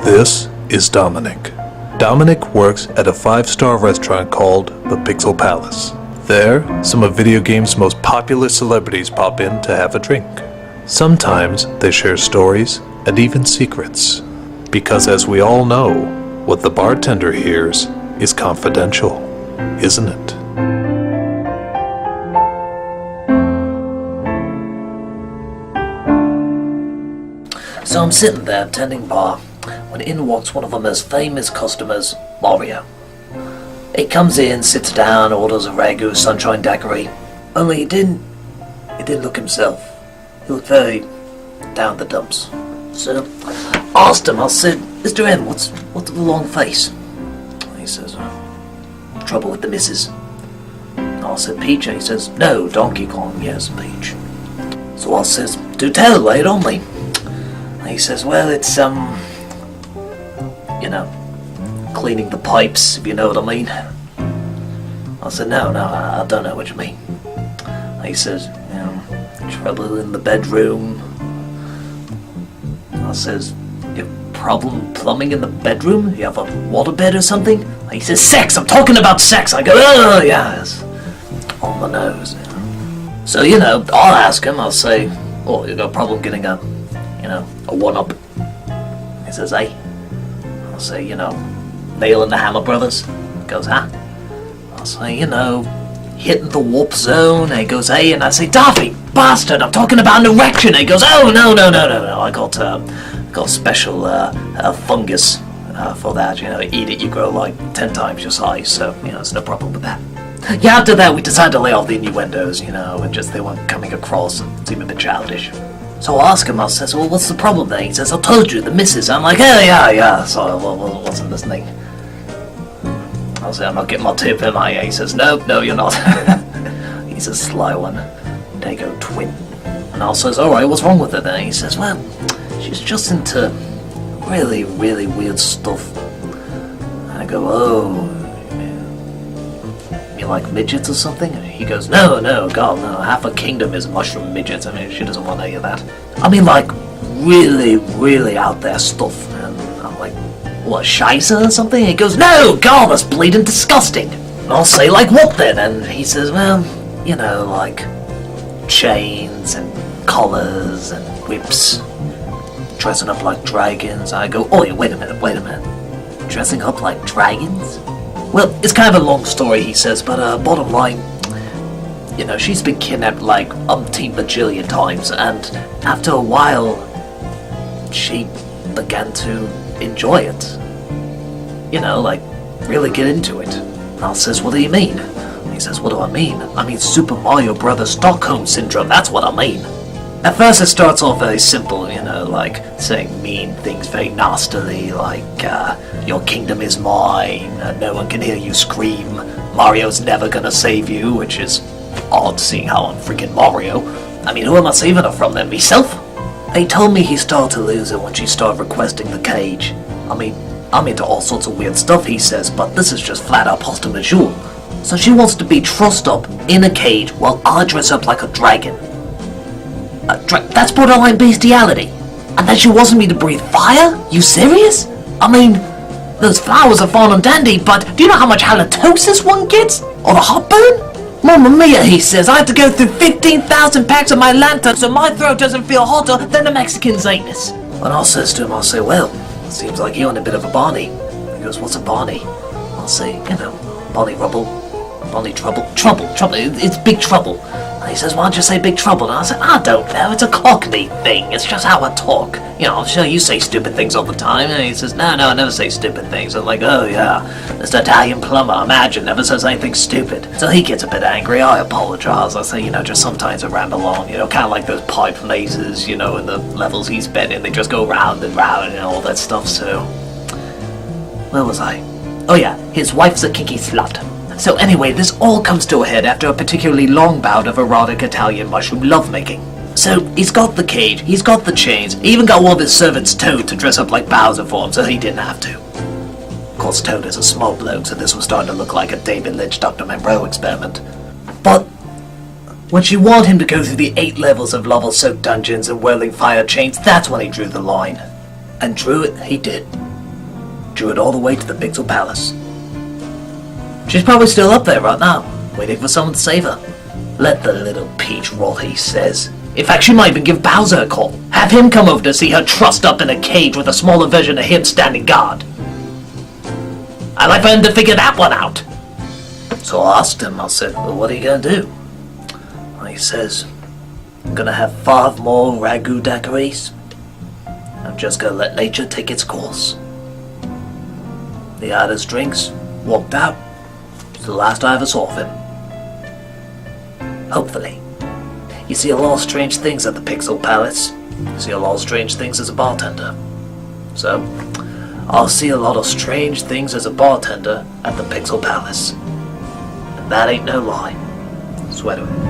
This is Dominic. Dominic works at a 5-star restaurant called the Pixel Palace. There, some of video games' most popular celebrities pop in to have a drink. Sometimes they share stories and even secrets. Because as we all know, what the bartender hears is confidential, isn't it? So I'm sitting there tending bar when in walks one of our most famous customers, Mario. He comes in, sits down, orders a Ragu Sunshine Daiquiri. Only he didn't look himself. He looked very down the dumps. So I asked him, I said, Mr. M, what's with the long face? He says, trouble with the missus. I said, Peach? And he says, no, Donkey Kong, yes, Peach. So I says, do tell, lay it on me. And he says, well, it's, cleaning the pipes, if you know what I mean. I said, no, I don't know what you mean. And he says, trouble in the bedroom. I says, you have problem plumbing in the bedroom? You have a waterbed or something? And he says, sex, I'm talking about sex. I go, oh, yes, on the nose. So, I'll ask him, I'll say, oh, you got a problem getting a one-up? He says, hey. I'll say, Nail and the Hammer Brothers. He goes, huh? I'll say, hitting the warp zone. And he goes, hey, and I say, Daffy, bastard, I'm talking about an erection. And he goes, oh, no, I got special fungus for that. Eat it, you grow like 10 times your size, so, there's no problem with that. Yeah, after that, we decided to lay off the innuendos, and just they weren't coming across and seemed a bit childish. So I ask him, I says, well, what's the problem then? He says, I told you, the missus. I'm like, oh, yeah, so what's in this thing? I say, I'm not getting my tip, am I? He says, no, you're not. He's a sly one. Dago twin. And I says, alright, what's wrong with her then? He says, well, she's just into really, really weird stuff. And I go, oh, you like midgets or something? And he goes, no, God, no, half a kingdom is mushroom midgets. I mean, she doesn't want any of that. I mean, like, really, really out there stuff. And I'm like, what, scheisse or something? And he goes, no, God, that's bleeding disgusting. And I'll say, like what then? And he says, well, like chains and collars and whips, dressing up like dragons. I go, oh, wait a minute. Dressing up like dragons? Well, it's kind of a long story, he says, but bottom line, she's been kidnapped like umpteen bajillion times, and after a while, she began to enjoy it. Like, really get into it. And I says, what do you mean? And he says, what do I mean? I mean Super Mario Brothers Stockholm Syndrome, that's what I mean. At first it starts off very simple, like saying mean things very nastily, like, your kingdom is mine, no one can hear you scream, Mario's never gonna save you, which is odd seeing how I'm freaking Mario. I mean, who am I saving her from then, myself? He told me he started to lose it when she started requesting the cage. I mean, I'm into all sorts of weird stuff, he says, but this is just flat out poste majour. So she wants to be trussed up in a cage while I dress up like a dragon. That's borderline bestiality. And then she wants me to breathe fire? You serious? I mean, those flowers are fine and dandy, but do you know how much halitosis one gets? Or the heartburn? Mamma mia, he says, I have to go through 15,000 packs of my Lanta so my throat doesn't feel hotter than a Mexican's anus. And I says to him, I'll say, well, seems like you're in a bit of a Barney. He goes, what's a Barney? I'll say, Barney Rubble, Barney Trouble, it's Big Trouble. And he says, why'd you say Big Trouble? And I said, I don't know, it's a Cockney thing, it's just how I talk. I'm sure you say stupid things all the time. And he says, no, I never say stupid things. I'm like, oh yeah, this Italian plumber, imagine, never says anything stupid. So he gets a bit angry, I apologize. I say, just sometimes I ramble on, kind of like those pipe mazes, in the levels he's been in, they just go round and round and all that stuff, so... Where was I? Oh yeah, his wife's a kinky slut. So anyway, this all comes to a head after a particularly long bout of erotic Italian mushroom lovemaking. So he's got the cage, he's got the chains, he even got one of his servants Toad to dress up like Bowser for him so he didn't have to. Of course, Toad is a small bloke, so this was starting to look like a David Lynch Dr. Monroe experiment. But when she wanted him to go through the 8 levels of lava-soaked dungeons and whirling fire chains, that's when he drew the line. And drew it he did. drew it all the way to the Pixel Palace. She's probably still up there right now, waiting for someone to save her. Let the little peach roll, he says. In fact, she might even give Bowser a call. Have him come over to see her trussed up in a cage with a smaller version of him standing guard. I'd like for him to figure that one out. So I asked him, I said, well, what are you going to do? Well, he says, I'm going to have 5 more ragu daiquiris. I'm just going to let nature take its course. He had his drinks, walked out. It's the last I ever saw of him. Hopefully. You see a lot of strange things at the Pixel Palace. You see a lot of strange things as a bartender. So, I'll see a lot of strange things as a bartender at the Pixel Palace. And that ain't no lie. Swear to it.